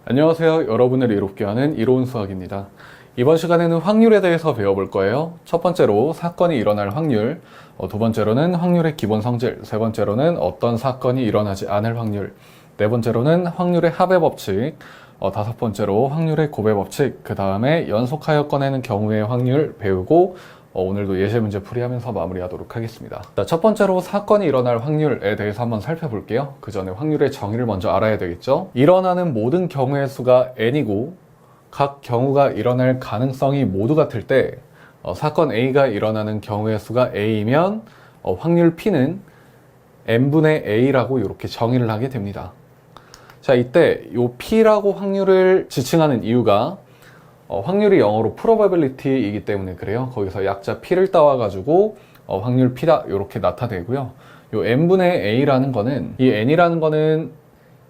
안녕하세요. 여러분을 이롭게 하는 이로운 수학입니다. 이번 시간에는 확률에 대해서 배워볼 거예요. 첫 번째로 사건이 일어날 확률, 두 번째로는 확률의 기본 성질, 세 번째로는 어떤 사건이 일어나지 않을 확률, 네 번째로는 확률의 합의 법칙, 다섯 번째로 확률의 곱의 법칙, 그 다음에 연속하여 꺼내는 경우의 확률 배우고 오늘도 예시 문제 풀이하면서 마무리하도록 하겠습니다. 자, 첫 번째로 사건이 일어날 확률에 대해서 한번 살펴볼게요. 그 전에 확률의 정의를 먼저 알아야 되겠죠. 일어나는 모든 경우의 수가 n이고 각 경우가 일어날 가능성이 모두 같을 때 사건 A가 일어나는 경우의 수가 A이면 확률 P는 n분의 A라고 이렇게 정의를 하게 됩니다. 자, 이때 이 P라고 확률을 지칭하는 이유가 확률이 영어로 probability이기 때문에 그래요. 거기서 약자 P를 따와가지고 확률 P다 이렇게 나타내고요. 요 n분의 A라는 거는 이 n이라는 거는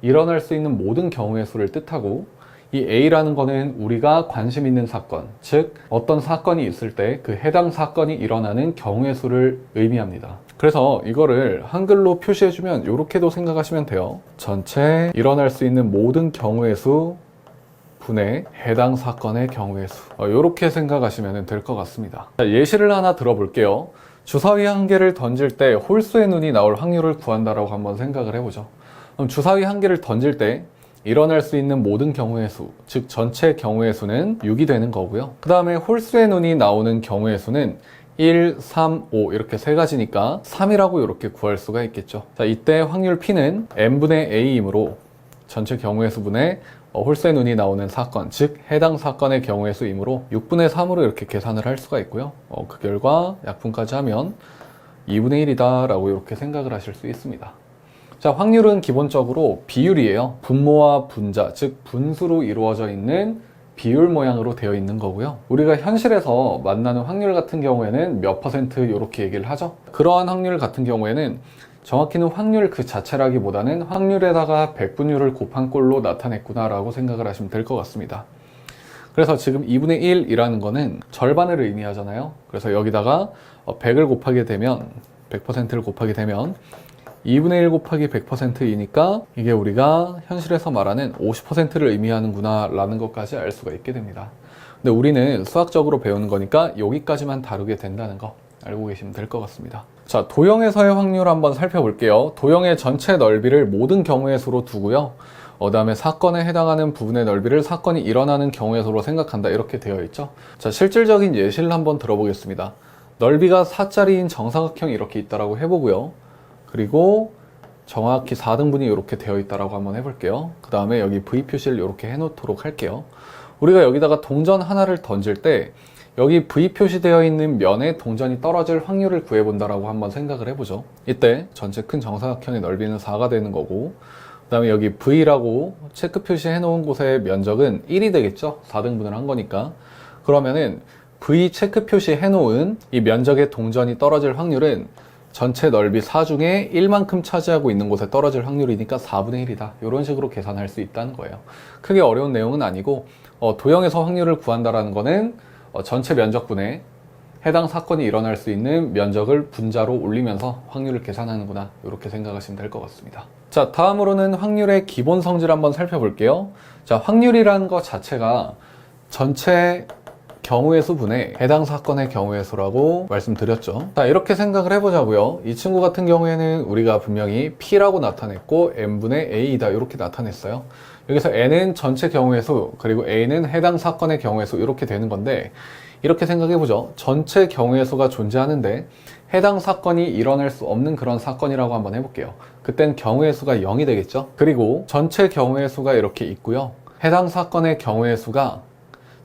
일어날 수 있는 모든 경우의 수를 뜻하고 이 A라는 거는 우리가 관심 있는 사건, 즉 어떤 사건이 있을 때 그 해당 사건이 일어나는 경우의 수를 의미합니다. 그래서 이거를 한글로 표시해주면 이렇게도 생각하시면 돼요. 전체 일어날 수 있는 모든 경우의 수 분의 해당 사건의 경우의 수, 이렇게 생각하시면 될 것 같습니다. 자, 예시를 하나 들어볼게요. 주사위 한 개를 던질 때 홀수의 눈이 나올 확률을 구한다라고 한번 생각을 해보죠. 그럼 주사위 한 개를 던질 때 일어날 수 있는 모든 경우의 수, 즉 전체 경우의 수는 6이 되는 거고요. 그 다음에 홀수의 눈이 나오는 경우의 수는 1, 3, 5 이렇게 세 가지니까 3이라고 이렇게 구할 수가 있겠죠. 자, 이때 확률 P는 n분의 A이므로 전체 경우의 수분의 홀수의 눈이 나오는 사건, 즉 해당 사건의 경우의 수이므로 6분의 3으로 이렇게 계산을 할 수가 있고요. 그 결과 약분까지 하면 2분의 1이다 라고 이렇게 생각을 하실 수 있습니다. 자, 확률은 기본적으로 비율이에요. 분모와 분자, 즉 분수로 이루어져 있는 비율 모양으로 되어 있는 거고요. 우리가 현실에서 만나는 확률 같은 경우에는 몇 퍼센트 이렇게 얘기를 하죠. 그러한 확률 같은 경우에는 정확히는 확률 그 자체라기보다는 확률에다가 백분율을 곱한 꼴로 나타냈구나 라고 생각을 하시면 될 것 같습니다. 그래서 지금 2분의 1이라는 거는 절반을 의미하잖아요. 그래서 여기다가 100을 곱하게 되면 100%를 곱하게 되면 2분의 1 곱하기 100%이니까 이게 우리가 현실에서 말하는 50%를 의미하는구나 라는 것까지 알 수가 있게 됩니다. 근데 우리는 수학적으로 배우는 거니까 여기까지만 다루게 된다는 거 알고 계시면 될 것 같습니다. 자, 도형에서의 확률 한번 살펴볼게요. 도형의 전체 넓이를 모든 경우의 수로 두고요. 그 다음에 사건에 해당하는 부분의 넓이를 사건이 일어나는 경우의 수로 생각한다 이렇게 되어 있죠. 자, 실질적인 예시를 한번 들어보겠습니다. 넓이가 4짜리인 정사각형이 이렇게 있다라고 해보고요. 그리고 정확히 4등분이 이렇게 되어 있다라고 한번 해볼게요. 그 다음에 여기 V 표시를 이렇게 해놓도록 할게요. 우리가 여기다가 동전 하나를 던질 때 여기 V 표시되어 있는 면에 동전이 떨어질 확률을 구해본다라고 한번 생각을 해보죠. 이때 전체 큰 정사각형의 넓이는 4가 되는 거고 그 다음에 여기 V라고 체크 표시해 놓은 곳의 면적은 1이 되겠죠. 4등분을 한 거니까. 그러면은 V 체크 표시해 놓은 이 면적의 동전이 떨어질 확률은 전체 넓이 4 중에 1만큼 차지하고 있는 곳에 떨어질 확률이니까 4분의 1이다. 이런 식으로 계산할 수 있다는 거예요. 크게 어려운 내용은 아니고 도형에서 확률을 구한다라는 거는 전체 면적분에 해당 사건이 일어날 수 있는 면적을 분자로 올리면서 확률을 계산하는구나 이렇게 생각하시면 될 것 같습니다. 자, 다음으로는 확률의 기본 성질 한번 살펴볼게요. 자, 확률이라는 것 자체가 전체 경우의 수분에 해당 사건의 경우의 수라고 말씀드렸죠. 자, 이렇게 생각을 해보자고요. 이 친구 같은 경우에는 우리가 분명히 P라고 나타냈고 n분의 A이다 이렇게 나타냈어요. 여기서 n은 전체 경우의 수, 그리고 A는 해당 사건의 경우의 수 이렇게 되는 건데 이렇게 생각해보죠. 전체 경우의 수가 존재하는데 해당 사건이 일어날 수 없는 그런 사건이라고 한번 해볼게요. 그땐 경우의 수가 0이 되겠죠. 그리고 전체 경우의 수가 이렇게 있고요. 해당 사건의 경우의 수가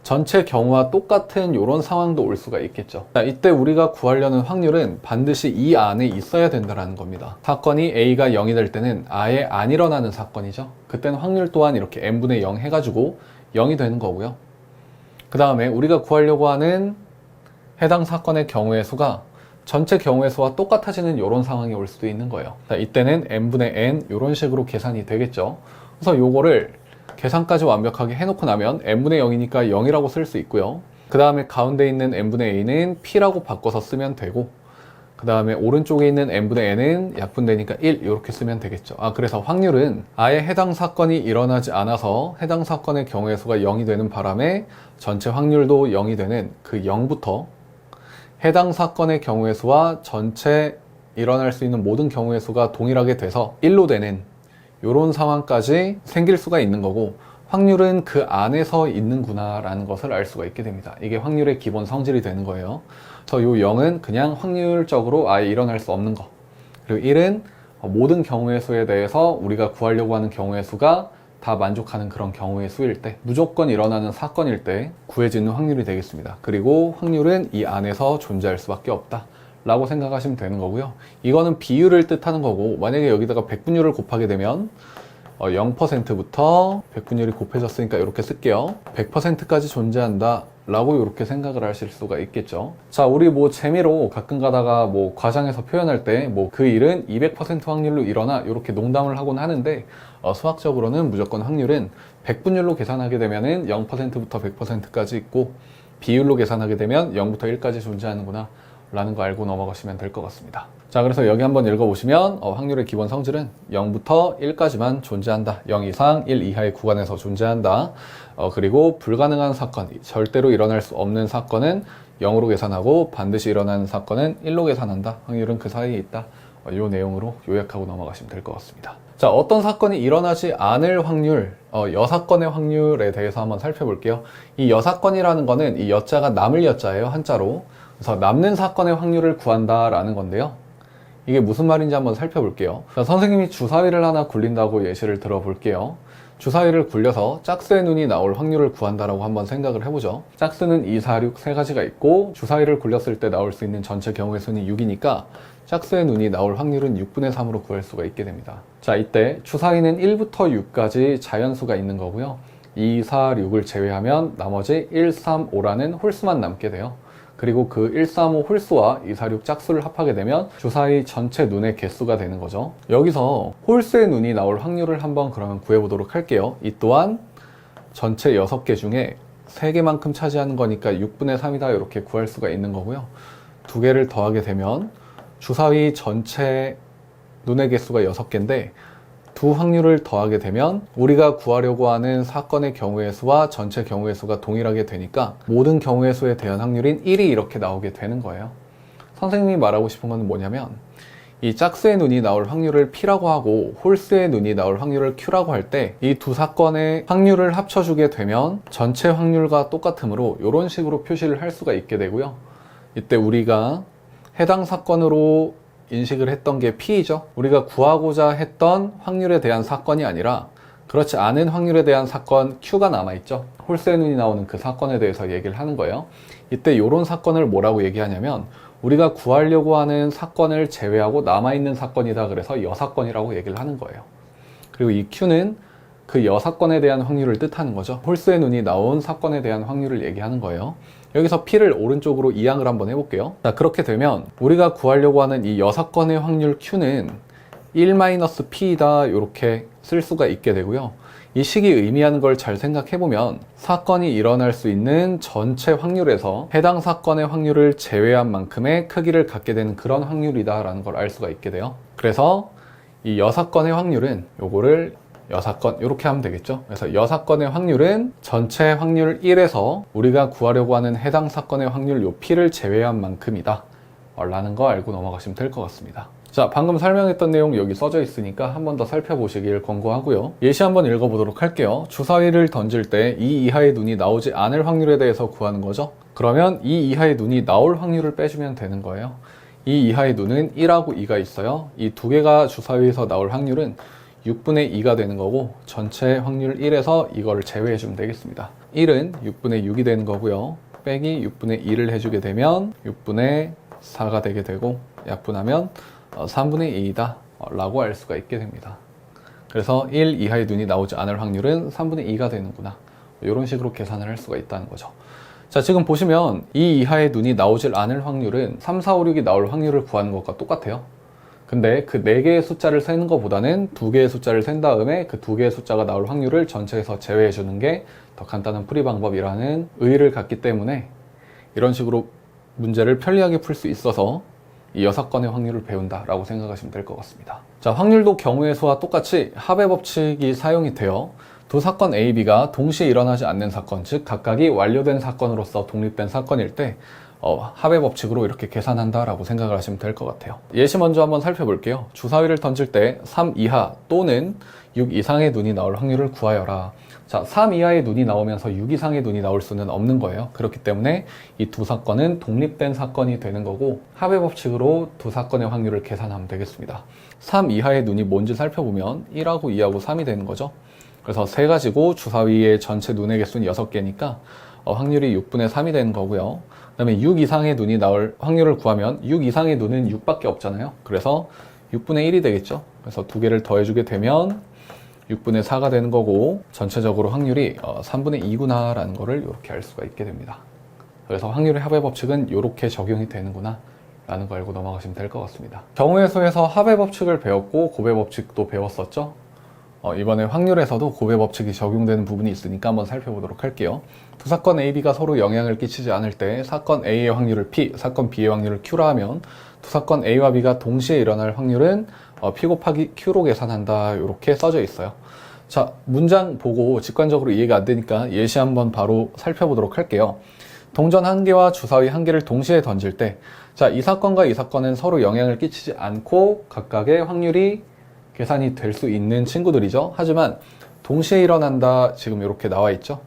전체 경우와 똑같은 이런 상황도 올 수가 있겠죠. 자, 이때 우리가 구하려는 확률은 반드시 이 안에 있어야 된다는 겁니다. 사건이 A가 0이 될 때는 아예 안 일어나는 사건이죠. 그때는 확률 또한 이렇게 n분의 0 해가지고 0이 되는 거고요. 그 다음에 우리가 구하려고 하는 해당 사건의 경우의 수가 전체 경우의 수와 똑같아지는 이런 상황이 올 수도 있는 거예요. 자, 이때는 n분의 n 이런 식으로 계산이 되겠죠. 그래서 요거를 계산까지 완벽하게 해놓고 나면 n분의 0이니까 0이라고 쓸 수 있고요. 그 다음에 가운데 있는 n분의 a는 p라고 바꿔서 쓰면 되고 그 다음에 오른쪽에 있는 n분의 n은 약분되니까 1 이렇게 쓰면 되겠죠. 그래서 확률은 아예 해당 사건이 일어나지 않아서 해당 사건의 경우의 수가 0이 되는 바람에 전체 확률도 0이 되는 그 0부터 해당 사건의 경우의 수와 전체 일어날 수 있는 모든 경우의 수가 동일하게 돼서 1로 되는 이런 상황까지 생길 수가 있는 거고, 확률은 그 안에서 있는구나 라는 것을 알 수가 있게 됩니다. 이게 확률의 기본 성질이 되는 거예요. 그래서 이 0은 그냥 확률적으로 아예 일어날 수 없는 거, 그리고 1은 모든 경우의 수에 대해서 우리가 구하려고 하는 경우의 수가 다 만족하는 그런 경우의 수일 때, 무조건 일어나는 사건일 때 구해지는 확률이 되겠습니다. 그리고 확률은 이 안에서 존재할 수밖에 없다 라고 생각하시면 되는 거고요. 이거는 비율을 뜻하는 거고, 만약에 여기다가 백분율을 곱하게 되면 0%부터 백분율이 곱해졌으니까 이렇게 쓸게요. 100%까지 존재한다 라고 이렇게 생각을 하실 수가 있겠죠. 자, 우리 재미로 가끔 가다가 과장해서 표현할 때 그 일은 200% 확률로 일어나 이렇게 농담을 하곤 하는데, 수학적으로는 무조건 확률은 백분율로 계산하게 되면은 0%부터 100%까지 있고, 비율로 계산하게 되면 0부터 1까지 존재하는구나 라는 거 알고 넘어가시면 될 것 같습니다. 자, 그래서 여기 한번 읽어보시면 확률의 기본 성질은 0부터 1까지만 존재한다. 0 이상 1 이하의 구간에서 존재한다. 그리고 불가능한 사건, 절대로 일어날 수 없는 사건은 0으로 계산하고 반드시 일어나는 사건은 1로 계산한다. 확률은 그 사이에 있다. 이 내용으로 요약하고 넘어가시면 될 것 같습니다. 자, 어떤 사건이 일어나지 않을 확률, 여사건의 확률에 대해서 한번 살펴볼게요. 이 여사건이라는 거는 이 여자가 남을 여자예요, 한자로. 그래서 남는 사건의 확률을 구한다라는 건데요. 이게 무슨 말인지 한번 살펴볼게요. 자, 선생님이 주사위를 하나 굴린다고 예시를 들어볼게요. 주사위를 굴려서 짝수의 눈이 나올 확률을 구한다라고 한번 생각을 해보죠. 짝수는 2, 4, 6 세 가지가 있고, 주사위를 굴렸을 때 나올 수 있는 전체 경우의 수는 6이니까 짝수의 눈이 나올 확률은 6분의 3으로 구할 수가 있게 됩니다. 자, 이때 주사위는 1부터 6까지 자연수가 있는 거고요. 2, 4, 6을 제외하면 나머지 1, 3, 5라는 홀수만 남게 돼요. 그리고 그 1, 3, 5 홀수와 2, 4, 6 짝수를 합하게 되면 주사위 전체 눈의 개수가 되는 거죠. 여기서 홀수의 눈이 나올 확률을 한번 그러면 구해보도록 할게요. 이 또한 전체 6개 중에 3개만큼 차지하는 거니까 6분의 3이다 이렇게 구할 수가 있는 거고요. 2개를 더하게 되면 주사위 전체 눈의 개수가 6개인데 두 확률을 더하게 되면 우리가 구하려고 하는 사건의 경우의 수와 전체 경우의 수가 동일하게 되니까 모든 경우의 수에 대한 확률인 1이 이렇게 나오게 되는 거예요. 선생님이 말하고 싶은 건 뭐냐면, 이 짝수의 눈이 나올 확률을 P라고 하고 홀수의 눈이 나올 확률을 Q라고 할 때 이 두 사건의 확률을 합쳐주게 되면 전체 확률과 똑같으므로 이런 식으로 표시를 할 수가 있게 되고요. 이때 우리가 해당 사건으로 인식을 했던 게 P이죠. 우리가 구하고자 했던 확률에 대한 사건이 아니라 그렇지 않은 확률에 대한 사건 Q가 남아있죠. 홀수의 눈이 나오는 그 사건에 대해서 얘기를 하는 거예요. 이때 이런 사건을 뭐라고 얘기하냐면, 우리가 구하려고 하는 사건을 제외하고 남아있는 사건이다. 그래서 여사건이라고 얘기를 하는 거예요. 그리고 이 Q는 그 여사건에 대한 확률을 뜻하는 거죠. 홀수의 눈이 나온 사건에 대한 확률을 얘기하는 거예요. 여기서 P를 오른쪽으로 이항을 한번 해볼게요. 자, 그렇게 되면 우리가 구하려고 하는 이 여사건의 확률 Q는 1-P이다 이렇게 쓸 수가 있게 되고요. 이 식이 의미하는 걸 잘 생각해보면 사건이 일어날 수 있는 전체 확률에서 해당 사건의 확률을 제외한 만큼의 크기를 갖게 되는 그런 확률이다 라는 걸 알 수가 있게 돼요. 그래서 이 여사건의 확률은 요거를 여사건 이렇게 하면 되겠죠. 그래서 여사건의 확률은 전체 확률 1에서 우리가 구하려고 하는 해당 사건의 확률 요 P를 제외한 만큼이다 라는 거 알고 넘어가시면 될 것 같습니다. 자, 방금 설명했던 내용 여기 써져 있으니까 한 번 더 살펴보시길 권고하고요. 예시 한번 읽어보도록 할게요. 주사위를 던질 때 2 이하의 눈이 나오지 않을 확률에 대해서 구하는 거죠. 그러면 2 이하의 눈이 나올 확률을 빼주면 되는 거예요. 2 이하의 눈은 1하고 2가 있어요. 이 두 개가 주사위에서 나올 확률은 6분의 2가 되는 거고, 전체 확률 1에서 이거를 제외해 주면 되겠습니다. 1은 6분의 6이 되는 거고요. 빼기 6분의 2를 해주게 되면 6분의 4가 되게 되고, 약분하면 3분의 2이다 라고 알 수가 있게 됩니다. 그래서 1 이하의 눈이 나오지 않을 확률은 3분의 2가 되는구나, 이런 식으로 계산을 할 수가 있다는 거죠. 자, 지금 보시면 2 이하의 눈이 나오질 않을 확률은 3, 4, 5, 6이 나올 확률을 구하는 것과 똑같아요. 근데 그 4개의 숫자를 세는 것보다는 2개의 숫자를 센 다음에 그 2개의 숫자가 나올 확률을 전체에서 제외해 주는 게 더 간단한 풀이 방법이라는 의의를 갖기 때문에 이런 식으로 문제를 편리하게 풀 수 있어서 이 6건의 확률을 배운다라고 생각하시면 될 것 같습니다. 자, 확률도 경우의 수와 똑같이 합의 법칙이 사용이 되어 두 사건 A, B가 동시에 일어나지 않는 사건, 즉 각각이 완료된 사건으로서 독립된 사건일 때 합의 법칙으로 이렇게 계산한다라고 생각을 하시면 될 것 같아요. 예시 먼저 한번 살펴볼게요. 주사위를 던질 때 3 이하 또는 6 이상의 눈이 나올 확률을 구하여라. 자, 3 이하의 눈이 나오면서 6 이상의 눈이 나올 수는 없는 거예요. 그렇기 때문에 이 두 사건은 독립된 사건이 되는 거고 합의 법칙으로 두 사건의 확률을 계산하면 되겠습니다. 3 이하의 눈이 뭔지 살펴보면 1하고 2하고 3이 되는 거죠. 그래서 3가지고 주사위의 전체 눈의 개수는 6개니까 확률이 6분의 3이 되는 거고요. 그 다음에 6 이상의 눈이 나올 확률을 구하면 6 이상의 눈은 6밖에 없잖아요. 그래서 6분의 1이 되겠죠. 그래서 두 개를 더해주게 되면 6분의 4가 되는 거고 전체적으로 확률이 3분의 2구나 라는 거를 이렇게 알 수가 있게 됩니다. 그래서 확률의 합의 법칙은 이렇게 적용이 되는구나 라는 거 알고 넘어가시면 될 것 같습니다. 경우의 수에서 합의 법칙을 배웠고 곱의 법칙도 배웠었죠. 이번에 확률에서도 곱의 법칙이 적용되는 부분이 있으니까 한번 살펴보도록 할게요. 두 사건 A, B가 서로 영향을 끼치지 않을 때 사건 A의 확률을 P, 사건 B의 확률을 Q라 하면 두 사건 A와 B가 동시에 일어날 확률은 P 곱하기 Q로 계산한다 이렇게 써져 있어요. 자, 문장 보고 직관적으로 이해가 안 되니까 예시 한번 바로 살펴보도록 할게요. 동전 1개와 주사위 1개를 동시에 던질 때 자, 이 사건과 이 사건은 서로 영향을 끼치지 않고 각각의 확률이 계산이 될 수 있는 친구들이죠. 하지만 동시에 일어난다 지금 이렇게 나와 있죠.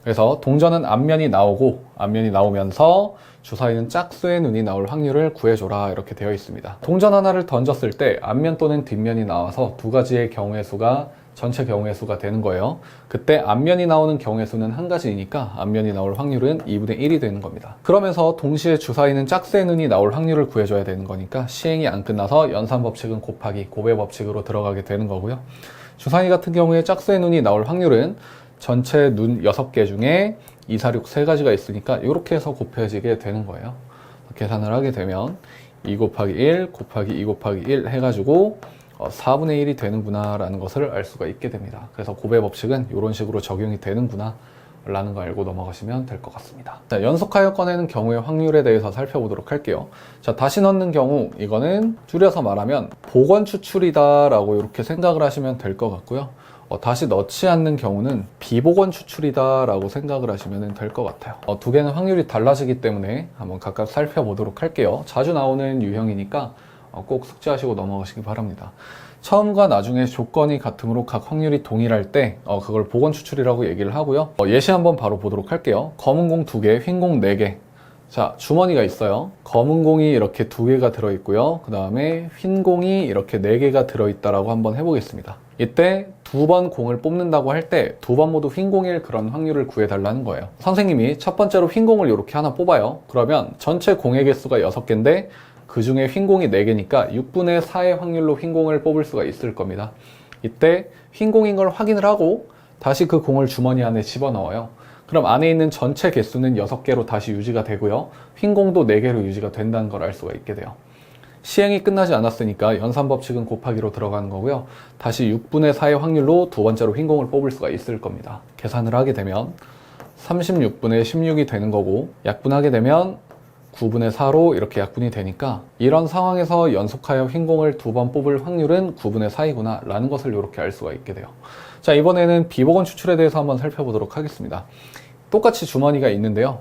그래서 동전은 앞면이 나오고 앞면이 나오면서 주사위는 짝수의 눈이 나올 확률을 구해줘라 이렇게 되어 있습니다. 동전 하나를 던졌을 때 앞면 또는 뒷면이 나와서 두 가지의 경우의 수가 전체 경우의 수가 되는 거예요. 그때 앞면이 나오는 경우의 수는 한 가지이니까 앞면이 나올 확률은 2분의 1이 되는 겁니다. 그러면서 동시에 주사위는 짝수의 눈이 나올 확률을 구해줘야 되는 거니까 시행이 안 끝나서 연산법칙은 곱하기 곱의 법칙으로 들어가게 되는 거고요. 주사위 같은 경우에 짝수의 눈이 나올 확률은 전체 눈 6개 중에 2, 4, 6 3가지가 있으니까 이렇게 해서 곱해지게 되는 거예요. 계산을 하게 되면 2 곱하기 1 곱하기 2 곱하기 1 해가지고 4분의 1이 되는구나 라는 것을 알 수가 있게 됩니다. 그래서 곱의 법칙은 이런 식으로 적용이 되는구나 라는 거 알고 넘어가시면 될 것 같습니다. 자, 연속하여 꺼내는 경우의 확률에 대해서 살펴보도록 할게요. 자, 다시 넣는 경우 이거는 줄여서 말하면 복원 추출이다 라고 이렇게 생각을 하시면 될 것 같고요. 다시 넣지 않는 경우는 비복원 추출이다 라고 생각을 하시면 될 것 같아요. 두 개는 확률이 달라지기 때문에 한번 각각 살펴보도록 할게요. 자주 나오는 유형이니까 꼭 숙지하시고 넘어가시기 바랍니다. 처음과 나중에 조건이 같으므로 각 확률이 동일할 때 그걸 복원 추출이라고 얘기를 하고요. 예시 한번 바로 보도록 할게요. 검은 공 2개, 흰 공 4개. 자, 주머니가 있어요. 검은 공이 이렇게 2개가 들어있고요. 그 다음에 흰 공이 이렇게 4개가 들어있다라고 한번 해보겠습니다. 이때 2번 공을 뽑는다고 할 때 2번 모두 흰 공일 그런 확률을 구해달라는 거예요. 선생님이 첫 번째로 흰 공을 이렇게 하나 뽑아요. 그러면 전체 공의 개수가 6개인데 그 중에 흰 공이 4개니까 6분의 4의 확률로 흰 공을 뽑을 수가 있을 겁니다. 이때 흰 공인 걸 확인을 하고 다시 그 공을 주머니 안에 집어넣어요. 그럼 안에 있는 전체 개수는 6개로 다시 유지가 되고요. 흰 공도 4개로 유지가 된다는 걸 알 수가 있게 돼요. 시행이 끝나지 않았으니까 연산법칙은 곱하기로 들어가는 거고요. 다시 6분의 4의 확률로 두 번째로 흰 공을 뽑을 수가 있을 겁니다. 계산을 하게 되면 36분의 16이 되는 거고 약분하게 되면 9분의 4로 이렇게 약분이 되니까 이런 상황에서 연속하여 흰 공을 2번 뽑을 확률은 9분의 4이구나 라는 것을 이렇게 알 수가 있게 돼요. 자, 이번에는 비복원 추출에 대해서 한번 살펴보도록 하겠습니다. 똑같이 주머니가 있는데요.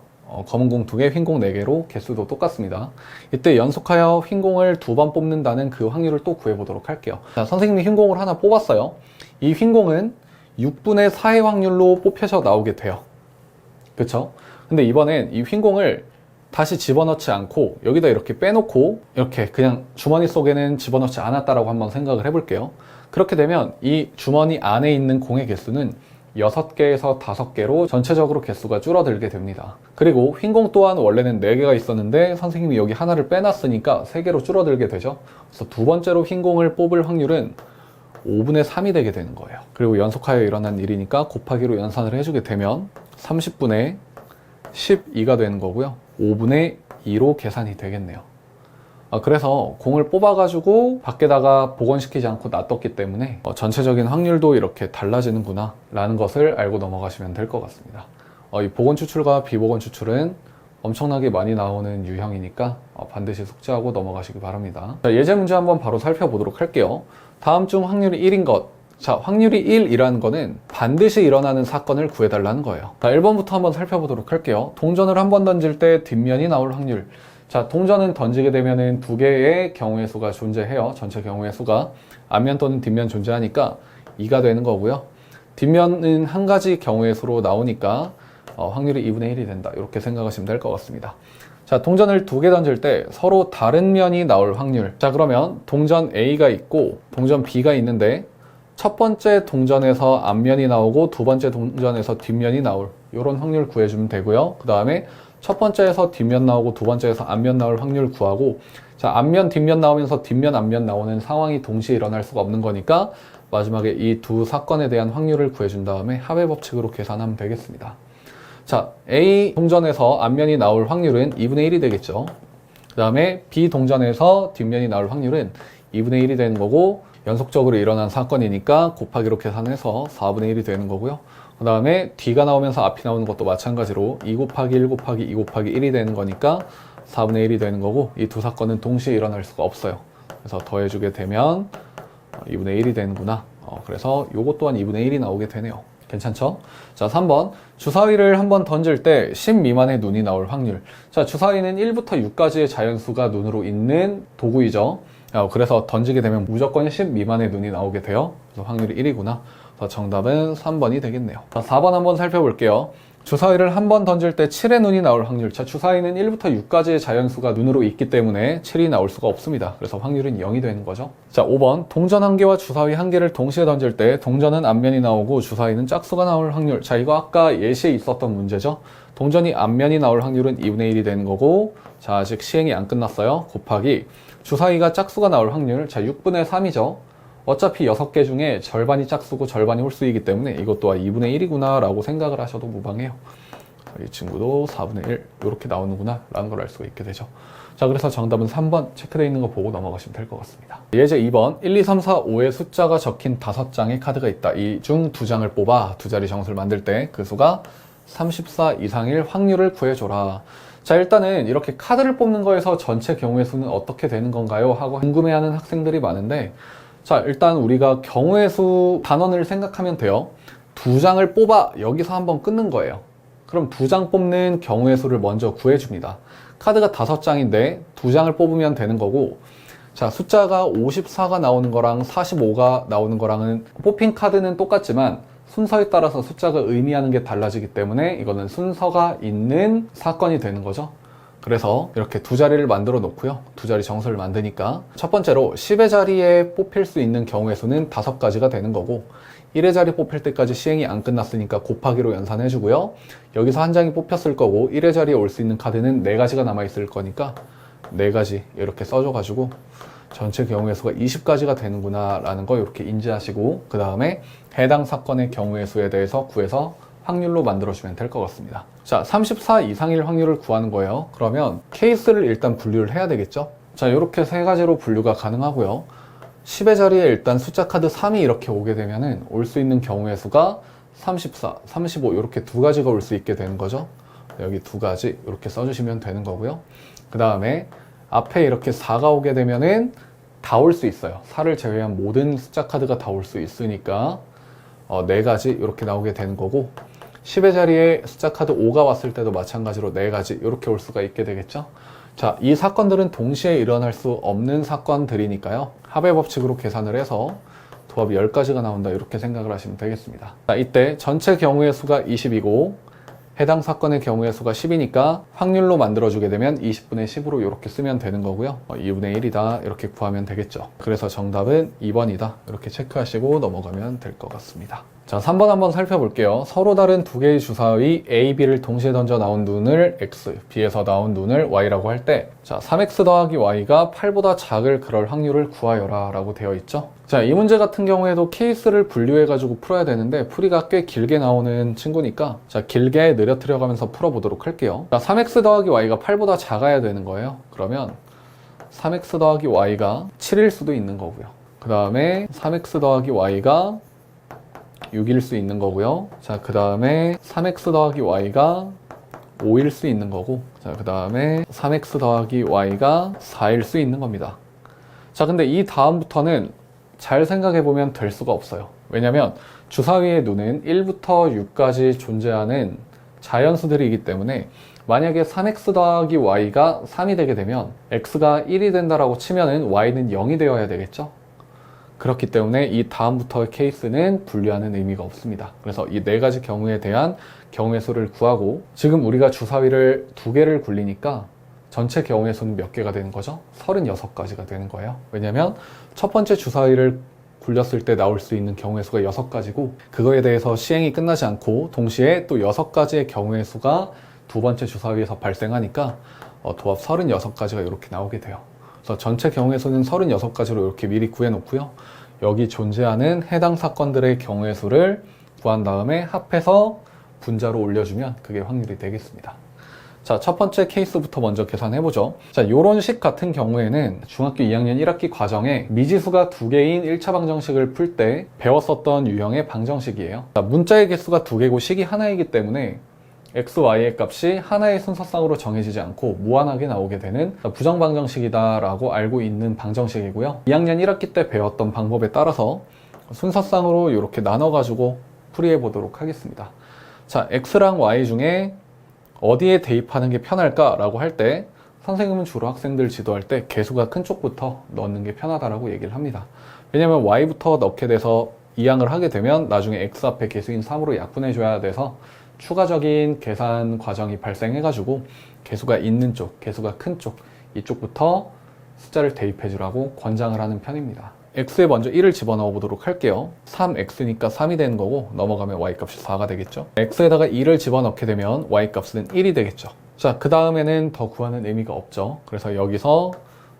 검은 공 2개, 흰 공 4개로 개수도 똑같습니다. 이때 연속하여 흰 공을 2번 뽑는다는 그 확률을 또 구해보도록 할게요. 자, 선생님이 흰 공을 하나 뽑았어요. 이 흰 공은 6분의 4의 확률로 뽑혀서 나오게 돼요. 그쵸? 근데 이번엔 이 흰 공을 다시 집어넣지 않고 여기다 이렇게 빼놓고 이렇게 그냥 주머니 속에는 집어넣지 않았다라고 한번 생각을 해볼게요. 그렇게 되면 이 주머니 안에 있는 공의 개수는 6개에서 5개로 전체적으로 개수가 줄어들게 됩니다. 그리고 흰 공 또한 원래는 4개가 있었는데 선생님이 여기 하나를 빼놨으니까 3개로 줄어들게 되죠. 그래서 두 번째로 흰 공을 뽑을 확률은 5분의 3이 되게 되는 거예요. 그리고 연속하여 일어난 일이니까 곱하기로 연산을 해주게 되면 30분의 12가 되는 거고요. 5분의 2로 계산이 되겠네요. 그래서 공을 뽑아가지고 밖에다가 복원시키지 않고 놔뒀기 때문에 전체적인 확률도 이렇게 달라지는구나 라는 것을 알고 넘어가시면 될 것 같습니다. 이 복원 추출과 비복원 추출은 엄청나게 많이 나오는 유형이니까 반드시 숙지하고 넘어가시기 바랍니다. 자, 예제 문제 한번 바로 살펴보도록 할게요. 다음 중 확률이 1인 것. 자, 확률이 1이라는 거는 반드시 일어나는 사건을 구해달라는 거예요. 자, 1번부터 한번 살펴보도록 할게요. 동전을 한 번 던질 때 뒷면이 나올 확률. 자, 동전은 던지게 되면은 두 개의 경우의 수가 존재해요. 전체 경우의 수가. 앞면 또는 뒷면 존재하니까 2가 되는 거고요. 뒷면은 한 가지 경우의 수로 나오니까 확률이 2분의 1이 된다. 이렇게 생각하시면 될 것 같습니다. 자, 동전을 두 개 던질 때 서로 다른 면이 나올 확률. 자, 그러면 동전 A가 있고 동전 B가 있는데 첫 번째 동전에서 앞면이 나오고 두 번째 동전에서 뒷면이 나올 이런 확률 구해주면 되고요. 그 다음에 첫 번째에서 뒷면 나오고 두 번째에서 앞면 나올 확률 구하고, 자, 앞면 뒷면 나오면서 뒷면 앞면 나오는 상황이 동시에 일어날 수가 없는 거니까 마지막에 이 두 사건에 대한 확률을 구해준 다음에 합의 법칙으로 계산하면 되겠습니다. 자, A 동전에서 앞면이 나올 확률은 2분의 1이 되겠죠. 그 다음에 B 동전에서 뒷면이 나올 확률은 2분의 1이 되는 거고, 연속적으로 일어난 사건이니까 곱하기로 계산해서 4분의 1이 되는 거고요. 그 다음에 D가 나오면서 앞이 나오는 것도 마찬가지로 2 곱하기 1 곱하기 2 곱하기 1이 되는 거니까 4분의 1이 되는 거고, 이 두 사건은 동시에 일어날 수가 없어요. 그래서 더해주게 되면 2분의 1이 되는구나. 그래서 요것 또한 2분의 1이 나오게 되네요. 괜찮죠? 자, 3번. 주사위를 한번 던질 때 10 미만의 눈이 나올 확률. 자, 주사위는 1부터 6까지의 자연수가 눈으로 있는 도구이죠. 그래서 던지게 되면 무조건 10 미만의 눈이 나오게 돼요. 그래서 확률이 1이구나. 그래서 정답은 3번이 되겠네요. 자, 4번 한번 살펴볼게요. 주사위를 한 번 던질 때 7의 눈이 나올 확률. 자, 주사위는 1부터 6까지의 자연수가 눈으로 있기 때문에 7이 나올 수가 없습니다. 그래서 확률은 0이 되는 거죠. 자, 5번. 동전 한 개와 주사위 한 개를 동시에 던질 때 동전은 앞면이 나오고 주사위는 짝수가 나올 확률. 자, 이거 아까 예시에 있었던 문제죠. 동전이 앞면이 나올 확률은 2분의 1이 되는 거고, 자, 아직 시행이 안 끝났어요. 곱하기 주사위가 짝수가 나올 확률. 자, 6분의 3이죠. 어차피 6개 중에 절반이 짝수고 절반이 홀수이기 때문에 이것 또한 2분의 1이구나 라고 생각을 하셔도 무방해요. 이 친구도 4분의 1 이렇게 나오는구나 라는 걸 알 수가 있게 되죠. 자, 그래서 정답은 3번 체크되어 있는 거 보고 넘어가시면 될 것 같습니다. 예제 2번 1, 2, 3, 4, 5의 숫자가 적힌 5장의 카드가 있다. 이 중 2장을 뽑아 두 자리 정수를 만들 때 그 수가 34 이상일 확률을 구해줘라. 자, 일단은 이렇게 카드를 뽑는 거에서 전체 경우의 수는 어떻게 되는 건가요? 하고 궁금해하는 학생들이 많은데, 자, 일단 우리가 경우의 수 단원을 생각하면 돼요. 2장을 뽑아 여기서 한번 끊는 거예요. 그럼 2장 뽑는 경우의 수를 먼저 구해줍니다. 카드가 5장인데 2장을 뽑으면 되는 거고, 자, 숫자가 54가 나오는 거랑 45가 나오는 거랑은 뽑힌 카드는 똑같지만 순서에 따라서 숫자가 의미하는 게 달라지기 때문에 이거는 순서가 있는 사건이 되는 거죠. 그래서 이렇게 두 자리를 만들어 놓고요. 두 자리 정수를 만드니까 첫 번째로 10의 자리에 뽑힐 수 있는 경우의 수는 5가지가 되는 거고, 1의 자리 뽑힐 때까지 시행이 안 끝났으니까 곱하기로 연산해 주고요. 여기서 한 장이 뽑혔을 거고 1의 자리에 올 수 있는 카드는 4가지가 남아 있을 거니까 4가지 이렇게 써줘 가지고 전체 경우의 수가 20가지가 되는구나 라는 거 이렇게 인지하시고, 그 다음에 해당 사건의 경우의 수에 대해서 구해서 확률로 만들어주면 될 것 같습니다. 자, 34 이상일 확률을 구하는 거예요. 그러면 케이스를 일단 분류를 해야 되겠죠? 자, 이렇게 3가지로 분류가 가능하고요. 10의 자리에 일단 숫자 카드 3이 이렇게 오게 되면은 올 수 있는 경우의 수가 34, 35 이렇게 2가지가 올 수 있게 되는 거죠. 여기 2가지 이렇게 써주시면 되는 거고요. 그 다음에 앞에 이렇게 4가 오게 되면은 다 올 수 있어요. 4를 제외한 모든 숫자 카드가 다 올 수 있으니까 4가지 이렇게 나오게 되는 거고, 10의 자리에 숫자 카드 5가 왔을 때도 마찬가지로 4가지 이렇게 올 수가 있게 되겠죠. 자, 이 사건들은 동시에 일어날 수 없는 사건들이니까요. 합의 법칙으로 계산을 해서 도합이 10가지가 나온다 이렇게 생각을 하시면 되겠습니다. 자, 이때 전체 경우의 수가 20이고 해당 사건의 경우의 수가 10이니까 확률로 만들어주게 되면 20분의 10으로 이렇게 쓰면 되는 거고요. 2분의 1이다 이렇게 구하면 되겠죠. 그래서 정답은 2번이다 이렇게 체크하시고 넘어가면 될 것 같습니다. 자, 3번 한번 살펴볼게요. 서로 다른 두 개의 주사위 A, B를 동시에 던져 나온 눈을 X, B에서 나온 눈을 Y라고 할 때, 자, 3X 더하기 Y가 8보다 작을 그럴 확률을 구하여라 라고 되어 있죠. 자, 이 문제 같은 경우에도 케이스를 분류해가지고 풀어야 되는데 풀이가 꽤 길게 나오는 친구니까 자, 길게 느려뜨려 가면서 풀어보도록 할게요. 자, 3X 더하기 Y가 8보다 작아야 되는 거예요. 그러면 3X 더하기 Y가 7일 수도 있는 거고요. 그 다음에 3X 더하기 Y가 6일 수 있는 거고요. 자, 그 다음에 3x 더하기 y가 5일 수 있는 거고, 자, 그 다음에 3x 더하기 y가 4일 수 있는 겁니다. 자, 근데 이 다음부터는 잘 생각해보면 될 수가 없어요. 왜냐면 주사위의 눈은 1부터 6까지 존재하는 자연수들이기 때문에 만약에 3x 더하기 y가 3이 되게 되면 x가 1이 된다라고 치면은 y는 0이 되어야 되겠죠? 그렇기 때문에 이 다음부터의 케이스는 분류하는 의미가 없습니다. 그래서 이 네 가지 경우에 대한 경우의 수를 구하고, 지금 우리가 주사위를 2개를 굴리니까 전체 경우의 수는 몇 개가 되는 거죠? 36가지가 되는 거예요. 왜냐면 첫 번째 주사위를 굴렸을 때 나올 수 있는 경우의 수가 6가지고, 그거에 대해서 시행이 끝나지 않고 동시에 또 6가지의 경우의 수가 두 번째 주사위에서 발생하니까 도합 36가지가 이렇게 나오게 돼요. 그래서 전체 경우의 수는 36가지로 이렇게 미리 구해 놓고요. 여기 존재하는 해당 사건들의 경우의 수를 구한 다음에 합해서 분자로 올려주면 그게 확률이 되겠습니다. 자, 첫 번째 케이스부터 먼저 계산해보죠. 자, 요런 식 같은 경우에는 중학교 2학년 1학기 과정에 미지수가 2개인 1차 방정식을 풀 때 배웠었던 유형의 방정식이에요. 자, 문자의 개수가 2개고 식이 하나이기 때문에 x, y의 값이 하나의 순서상으로 정해지지 않고 무한하게 나오게 되는 부정방정식이다 라고 알고 있는 방정식이고요. 2학년 1학기 때 배웠던 방법에 따라서 순서상으로 이렇게 나눠가지고 풀이해 보도록 하겠습니다. 자, x랑 y 중에 어디에 대입하는 게 편할까 라고 할 때 선생님은 주로 학생들 지도할 때 개수가 큰 쪽부터 넣는 게 편하다라고 얘기를 합니다. 왜냐면 y부터 넣게 돼서 이항을 하게 되면 나중에 x 앞에 개수인 3으로 약분해 줘야 돼서 추가적인 계산 과정이 발생해가지고 개수가 있는 쪽, 개수가 큰 쪽, 이쪽부터 숫자를 대입해 주라고 권장을 하는 편입니다. x에 먼저 1을 집어넣어 보도록 할게요. 3x니까 3이 되는 거고 넘어가면 y값이 4가 되겠죠. x에다가 2를 집어넣게 되면 y값은 1이 되겠죠. 자, 그 다음에는 더 구하는 의미가 없죠. 그래서 여기서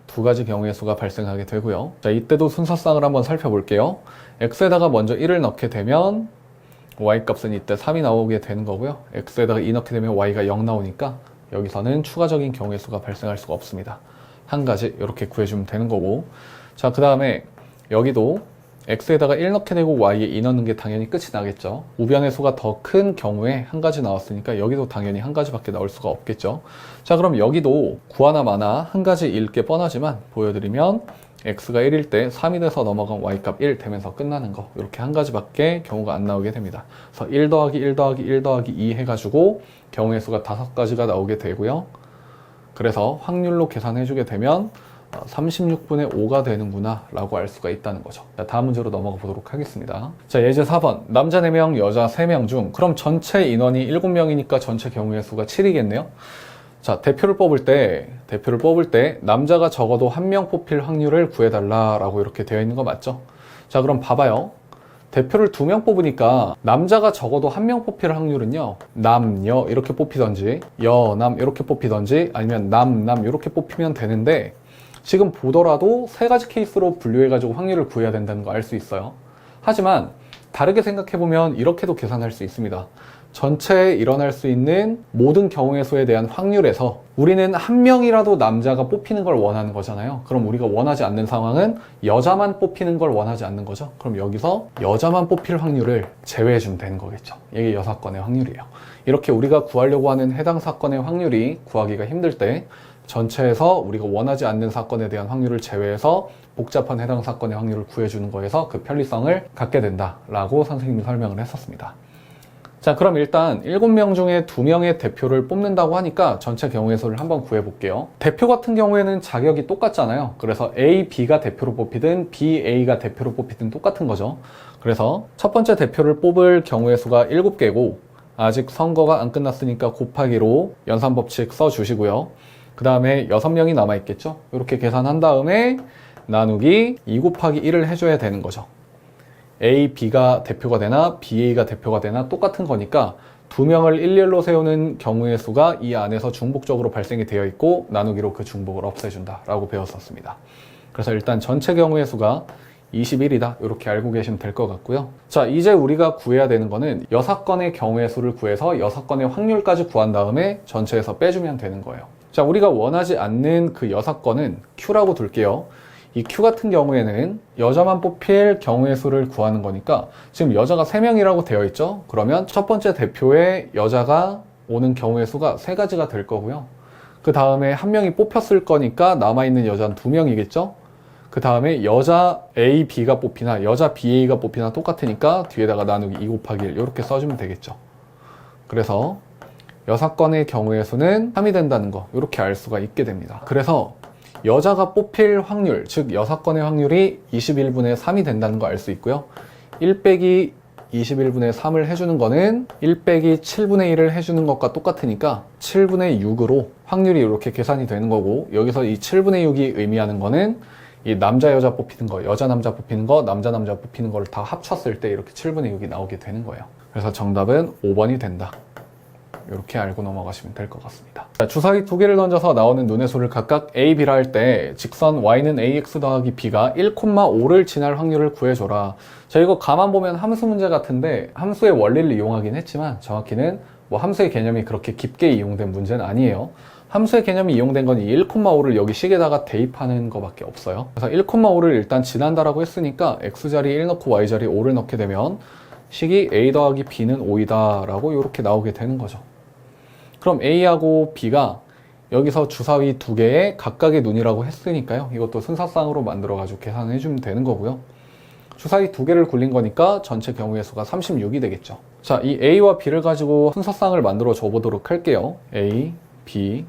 두 가지 경우의 수가 발생하게 되고요. 자, 이때도 순서상을 한번 살펴볼게요. x에다가 먼저 1을 넣게 되면 y값은 이때 3이 나오게 되는 거고요. x에다가 2 넣게 되면 y가 0 나오니까 여기서는 추가적인 경우의 수가 발생할 수가 없습니다. 한 가지 이렇게 구해주면 되는 거고, 자, 그 다음에 여기도 x에다가 1 넣게 되고 y에 2 넣는 게 당연히 끝이 나겠죠. 우변의 수가 더 큰 경우에 한 가지 나왔으니까 여기도 당연히 한 가지밖에 나올 수가 없겠죠. 자, 그럼 여기도 구하나 마나 한 가지일 게 뻔하지만 보여드리면 x가 1일 때 3이 돼서 넘어간 y값 1 되면서 끝나는 거, 이렇게 한 가지밖에 경우가 안 나오게 됩니다. 그래서 1 더하기 1 더하기 1 더하기 2 해가지고 경우의 수가 5가지가 나오게 되고요. 그래서 확률로 계산해주게 되면 36분의 5가 되는구나 라고 알 수가 있다는 거죠. 자, 다음 문제로 넘어가 보도록 하겠습니다. 자, 예제 4번. 남자 4명, 여자 3명 중 그럼 전체 인원이 7명이니까 전체 경우의 수가 7이겠네요. 자, 대표를 뽑을 때 남자가 적어도 1명 뽑힐 확률을 구해달라라고 이렇게 되어 있는 거 맞죠? 자, 그럼 봐봐요. 대표를 2명 뽑으니까 남자가 적어도 1명 뽑힐 확률은요, 남, 여 이렇게 뽑히던지 여, 남 이렇게 뽑히던지 아니면 남, 남 이렇게 뽑히면 되는데, 지금 보더라도 3가지 케이스로 분류해가지고 확률을 구해야 된다는 거 알 수 있어요. 하지만 다르게 생각해보면 이렇게도 계산할 수 있습니다. 전체에 일어날 수 있는 모든 경우의 수에 대한 확률에서 우리는 1명이라도 남자가 뽑히는 걸 원하는 거잖아요. 그럼 우리가 원하지 않는 상황은 여자만 뽑히는 걸 원하지 않는 거죠. 그럼 여기서 여자만 뽑힐 확률을 제외해 주면 되는 거겠죠. 이게 여사건의 확률이에요. 이렇게 우리가 구하려고 하는 해당 사건의 확률이 구하기가 힘들 때 전체에서 우리가 원하지 않는 사건에 대한 확률을 제외해서 복잡한 해당 사건의 확률을 구해주는 거에서 그 편리성을 갖게 된다라고 선생님이 설명을 했었습니다. 자, 그럼 일단 7명 중에 2명의 대표를 뽑는다고 하니까 전체 경우의 수를 한번 구해볼게요. 대표 같은 경우에는 자격이 똑같잖아요. 그래서 A, B가 대표로 뽑히든 B, A가 대표로 뽑히든 똑같은 거죠. 그래서 첫 번째 대표를 뽑을 경우의 수가 7개고 아직 선거가 안 끝났으니까 곱하기로 연산법칙 써주시고요. 그 다음에 6명이 남아있겠죠. 이렇게 계산한 다음에 나누기 2 곱하기 1을 해줘야 되는 거죠. A, B가 대표가 되나 B, A가 대표가 되나 똑같은 거니까 2명을 일렬로 세우는 경우의 수가 이 안에서 중복적으로 발생이 되어 있고 나누기로 그 중복을 없애준다 라고 배웠었습니다. 그래서 일단 전체 경우의 수가 21이다 이렇게 알고 계시면 될 것 같고요. 자, 이제 우리가 구해야 되는 거는 6건의 경우의 수를 구해서 6건의 확률까지 구한 다음에 전체에서 빼주면 되는 거예요. 자, 우리가 원하지 않는 그 6건은 Q라고 둘게요. 이 Q 같은 경우에는 여자만 뽑힐 경우의 수를 구하는 거니까 지금 여자가 3명이라고 되어 있죠. 그러면 첫 번째 대표에 여자가 오는 경우의 수가 3가지가 될 거고요. 그 다음에 한 명이 뽑혔을 거니까 남아있는 여자는 2명이겠죠? 그 다음에 여자 A, B가 뽑히나 여자 B, A가 뽑히나 똑같으니까 뒤에다가 나누기 2 곱하기 1 이렇게 써주면 되겠죠. 그래서 6건의 경우의 수는 3이 된다는 거 이렇게 알 수가 있게 됩니다. 그래서 여자가 뽑힐 확률, 즉 6건의 확률이 21분의 3이 된다는 거 알 수 있고요. 1 빼기 21분의 3을 해주는 거는 1 빼기 7분의 1을 해주는 것과 똑같으니까 7분의 6으로 확률이 이렇게 계산이 되는 거고, 여기서 이 7분의 6이 의미하는 거는 이 남자 여자 뽑히는 거, 여자 남자 뽑히는 거, 남자 남자 뽑히는 거를 다 합쳤을 때 이렇게 7분의 6이 나오게 되는 거예요. 그래서 정답은 5번이 된다. 이렇게 알고 넘어가시면 될 것 같습니다. 자, 주사위 2개를 던져서 나오는 눈의 수를 각각 A, B라 할 때 직선 y는 ax 더하기 b가 1,5를 지날 확률을 구해줘라. 자, 이거 가만 보면 함수 문제 같은데 함수의 원리를 이용하긴 했지만 정확히는 뭐 함수의 개념이 그렇게 깊게 이용된 문제는 아니에요. 함수의 개념이 이용된 건 이 1,5를 여기 식에다가 대입하는 것밖에 없어요. 그래서 1,5를 일단 지난다라고 했으니까 x자리에 1 넣고 y자리에 5를 넣게 되면 식이 a 더하기 b는 5이다 라고 이렇게 나오게 되는 거죠. 그럼 A하고 B가 여기서 주사위 2개의 각각의 눈이라고 했으니까요. 이것도 순서상으로 만들어가지고 계산해주면 되는 거고요. 주사위 2개를 굴린 거니까 전체 경우의 수가 36이 되겠죠. 자, 이 A와 B를 가지고 순서상을 만들어 줘보도록 할게요. A, B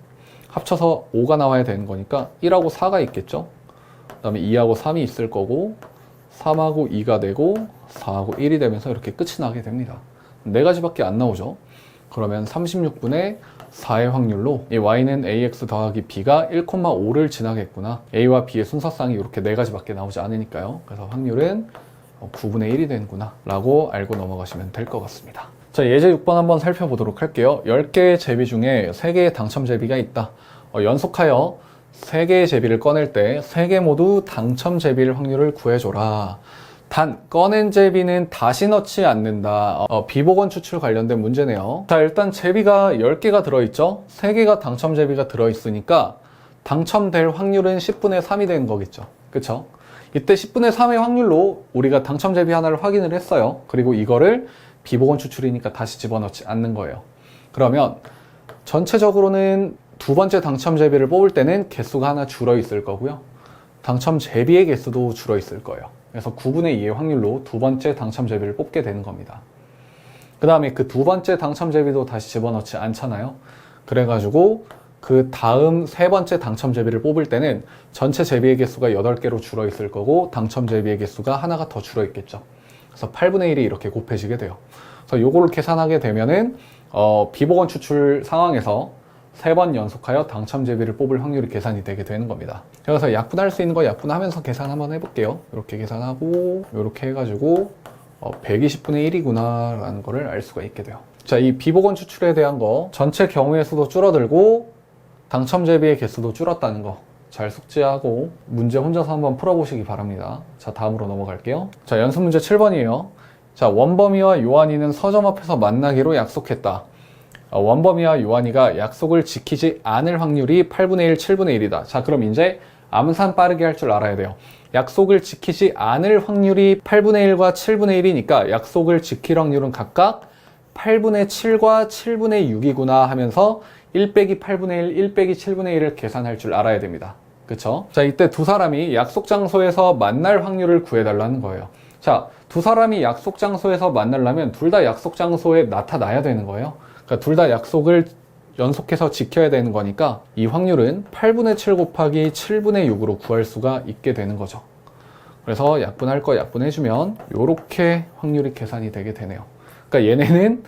합쳐서 5가 나와야 되는 거니까 1하고 4가 있겠죠. 그 다음에 2하고 3이 있을 거고 3하고 2가 되고 4하고 1이 되면서 이렇게 끝이 나게 됩니다. 4가지밖에 안 나오죠. 그러면 36분의 4의 확률로 이 y는 ax 더하기 b가 1,5를 지나겠구나. a와 b의 순서상이 이렇게 4가지밖에 나오지 않으니까요. 그래서 확률은 9분의 1이 되는구나 라고 알고 넘어가시면 될 것 같습니다. 자, 예제 6번 한번 살펴보도록 할게요. 10개의 제비 중에 3개의 당첨 제비가 있다. 연속하여 3개의 제비를 꺼낼 때 3개 모두 당첨 제비일 확률을 구해줘라. 단, 꺼낸 제비는 다시 넣지 않는다. 비복원 추출 관련된 문제네요. 자, 일단 제비가 10개가 들어있죠? 3개가 당첨 제비가 들어있으니까 당첨될 확률은 10분의 3이 되는 거겠죠. 그쵸? 이때 10분의 3의 확률로 우리가 당첨 제비 하나를 확인을 했어요. 그리고 이거를 비복원 추출이니까 다시 집어넣지 않는 거예요. 그러면 전체적으로는 두 번째 당첨 제비를 뽑을 때는 개수가 하나 줄어 있을 거고요. 당첨 제비의 개수도 줄어 있을 거예요. 그래서 9분의 2의 확률로 두 번째 당첨 제비를 뽑게 되는 겁니다. 그 다음에 그 두 번째 당첨 제비도 다시 집어넣지 않잖아요. 그래가지고 그 다음 세 번째 당첨 제비를 뽑을 때는 전체 제비의 개수가 8개로 줄어 있을 거고 당첨 제비의 개수가 하나가 더 줄어 있겠죠. 그래서 8분의 1이 이렇게 곱해지게 돼요. 그래서 요거를 계산하게 되면은 비복원 추출 상황에서 3번 연속하여 당첨 제비를 뽑을 확률이 계산이 되게 되는 겁니다. 그래서 약분할 수 있는 거 약분하면서 계산 한번 해볼게요. 이렇게 계산하고 이렇게 해가지고 120분의 1이구나 라는 거를 알 수가 있게 돼요. 자, 이 비복원 추출에 대한 거 전체 경우의 수도 줄어들고 당첨 제비의 개수도 줄었다는 거 잘 숙지하고 문제 혼자서 한번 풀어보시기 바랍니다. 자, 다음으로 넘어갈게요. 자, 연습 문제 7번이에요. 자, 원범이와 요한이는 서점 앞에서 만나기로 약속했다. 원범이와 요한이가 약속을 지키지 않을 확률이 8분의 1, 7분의 1이다. 자, 그럼 이제 암산 빠르게 할 줄 알아야 돼요. 약속을 지키지 않을 확률이 8분의 1과 7분의 1이니까 약속을 지킬 확률은 각각 8분의 7과 7분의 6이구나 하면서 1 빼기 8분의 1, 1 빼기 7분의 1을 계산할 줄 알아야 됩니다. 그쵸? 자, 이때 두 사람이 약속 장소에서 만날 확률을 구해달라는 거예요. 자, 두 사람이 약속 장소에서 만나려면 둘 다 약속 장소에 나타나야 되는 거예요. 그러니까 둘 다 약속을 연속해서 지켜야 되는 거니까 이 확률은 8분의 7 곱하기 7분의 6으로 구할 수가 있게 되는 거죠. 그래서 약분할 거 약분해주면 이렇게 확률이 계산이 되게 되네요. 그러니까 얘네는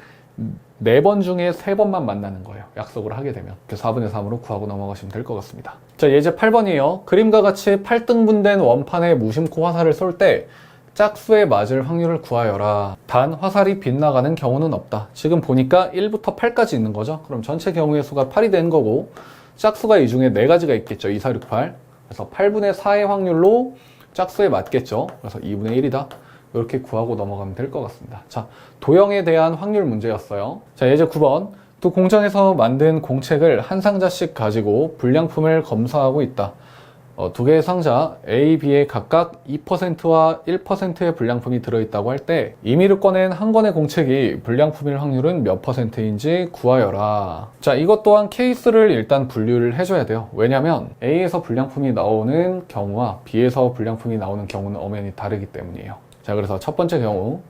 4번 중에 3번만 만나는 거예요. 약속을 하게 되면. 4분의 3으로 구하고 넘어가시면 될 것 같습니다. 자, 예제 8번이에요. 그림과 같이 8등분된 원판에 무심코 화살을 쏠 때 짝수에 맞을 확률을 구하여라. 단 화살이 빗나가는 경우는 없다. 지금 보니까 1부터 8까지 있는 거죠. 그럼 전체 경우의 수가 8이 되는 거고 짝수가 이 중에 4가지가 있겠죠. 2, 4, 6, 8. 그래서 8분의 4의 확률로 짝수에 맞겠죠. 그래서 2분의 1이다. 이렇게 구하고 넘어가면 될 것 같습니다. 자, 도형에 대한 확률 문제였어요. 자, 예제 9번. 두 공장에서 만든 공책을 한 상자씩 가지고 불량품을 검사하고 있다. 두 개의 상자 A, B에 각각 2%와 1%의 불량품이 들어있다고 할 때 임의로 꺼낸 한 권의 공책이 불량품일 확률은 몇 %인지 구하여라. 자, 이것 또한 케이스를 일단 분류를 해줘야 돼요. 왜냐하면 A에서 불량품이 나오는 경우와 B에서 불량품이 나오는 경우는 엄연히 다르기 때문이에요. 자, 그래서 첫 번째 경우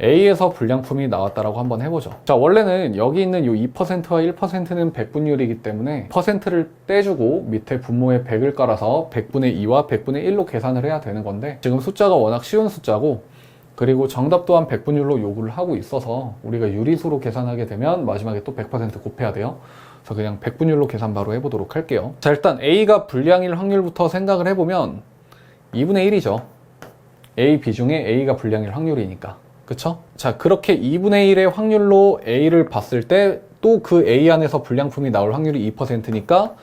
A에서 불량품이 나왔다라고 한번 해보죠. 자, 원래는 여기 있는 이 2%와 1%는 백분율이기 때문에 퍼센트를 떼주고 밑에 분모에 100을 깔아서 100분의 2와 100분의 1로 계산을 해야 되는 건데 지금 숫자가 워낙 쉬운 숫자고 그리고 정답 또한 백분율로 요구를 하고 있어서 우리가 유리수로 계산하게 되면 마지막에 또 100% 곱해야 돼요. 그래서 그냥 백분율로 계산 바로 해보도록 할게요. 자, 일단 A가 불량일 확률부터 생각을 해보면 2분의 1이죠. A, B 중에 A가 불량일 확률이니까. 그쵸? 자, 그렇게 2분의 1의 확률로 A를 봤을 때 또 그 A 안에서 불량품이 나올 확률이 2%니까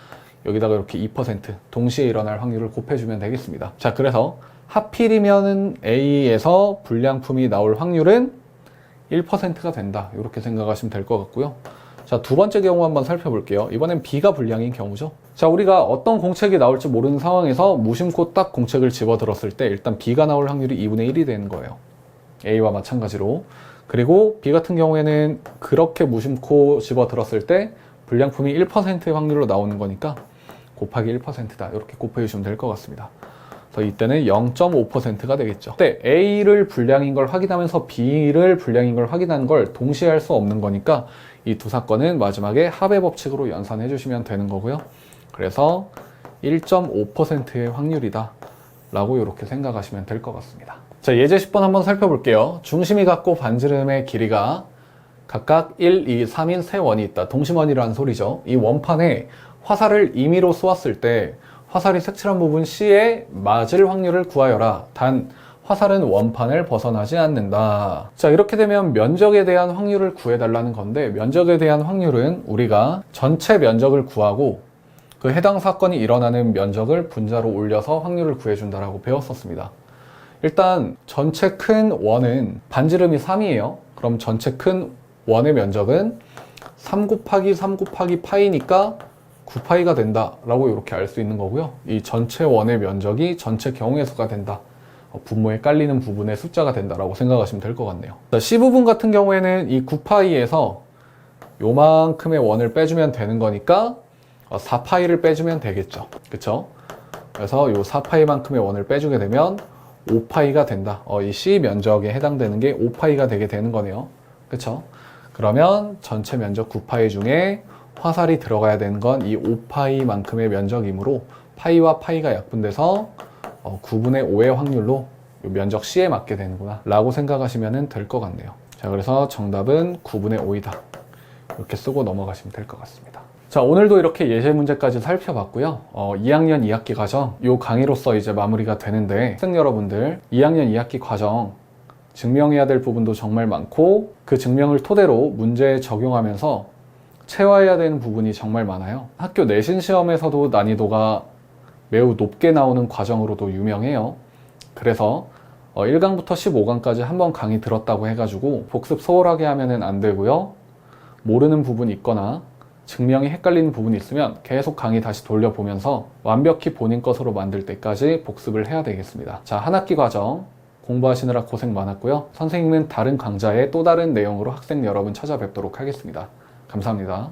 여기다가 이렇게 2% 동시에 일어날 확률을 곱해주면 되겠습니다. 자, 그래서 하필이면 A에서 불량품이 나올 확률은 1%가 된다. 이렇게 생각하시면 될 것 같고요. 자, 두 번째 경우 한번 살펴볼게요. 이번엔 B가 불량인 경우죠. 자, 우리가 어떤 공책이 나올지 모르는 상황에서 무심코 딱 공책을 집어들었을 때 일단 B가 나올 확률이 2분의 1이 되는 거예요. A와 마찬가지로. 그리고 B 같은 경우에는 그렇게 무심코 집어들었을 때 불량품이 1%의 확률로 나오는 거니까 곱하기 1%다. 이렇게 곱해주시면 될 것 같습니다. 그래서 이때는 0.5%가 되겠죠. 그때 A를 불량인 걸 확인하면서 B를 불량인 걸 확인하는 걸 동시에 할 수 없는 거니까 이 두 사건은 마지막에 합의 법칙으로 연산해 주시면 되는 거고요. 그래서 1.5%의 확률이다 라고 이렇게 생각하시면 될 것 같습니다. 자, 예제 10번 한번 살펴볼게요. 중심이 같고 반지름의 길이가 각각 1, 2, 3인 세 원이 있다. 동심원이라는 소리죠. 이 원판에 화살을 임의로 쏘았을 때 화살이 색칠한 부분 C에 맞을 확률을 구하여라. 단 화살은 원판을 벗어나지 않는다. 자, 이렇게 되면 면적에 대한 확률을 구해달라는 건데 면적에 대한 확률은 우리가 전체 면적을 구하고 그 해당 사건이 일어나는 면적을 분자로 올려서 확률을 구해준다라고 배웠었습니다. 일단 전체 큰 원은 반지름이 3이에요. 그럼 전체 큰 원의 면적은 3 곱하기 3 곱하기 파이니까 9파이가 된다 라고 이렇게 알 수 있는 거고요. 이 전체 원의 면적이 전체 경우의 수가 된다. 분모에 깔리는 부분의 숫자가 된다라고 생각하시면 될 것 같네요. C부분 같은 경우에는 이 9파이에서 요만큼의 원을 빼주면 되는 거니까 4파이를 빼주면 되겠죠. 그쵸? 그래서 요 4파이만큼의 원을 빼주게 되면 5파이가 된다. 이 C 면적에 해당되는 게 5파이가 되게 되는 거네요. 그쵸? 그러면 전체 면적 9파이 중에 화살이 들어가야 되는 건 이 5파이만큼의 면적이므로 파이와 파이가 약분돼서 9분의 5의 확률로 면적 C에 맞게 되는구나 라고 생각하시면 될 것 같네요. 자, 그래서 정답은 9분의 5이다. 이렇게 쓰고 넘어가시면 될 것 같습니다. 자, 오늘도 이렇게 예제 문제까지 살펴봤고요. 2학년 2학기 과정 이 강의로서 이제 마무리가 되는데 학생 여러분들 2학년 2학기 과정 증명해야 될 부분도 정말 많고 그 증명을 토대로 문제에 적용하면서 채워야 되는 부분이 정말 많아요. 학교 내신 시험에서도 난이도가 매우 높게 나오는 과정으로도 유명해요. 그래서 1강부터 15강까지 한번 강의 들었다고 해가지고 복습 소홀하게 하면 안 되고요. 모르는 부분이 있거나 증명이 헷갈리는 부분이 있으면 계속 강의 다시 돌려보면서 완벽히 본인 것으로 만들 때까지 복습을 해야 되겠습니다. 자, 한 학기 과정 공부하시느라 고생 많았고요. 선생님은 다른 강좌의 또 다른 내용으로 학생 여러분 찾아뵙도록 하겠습니다. 감사합니다.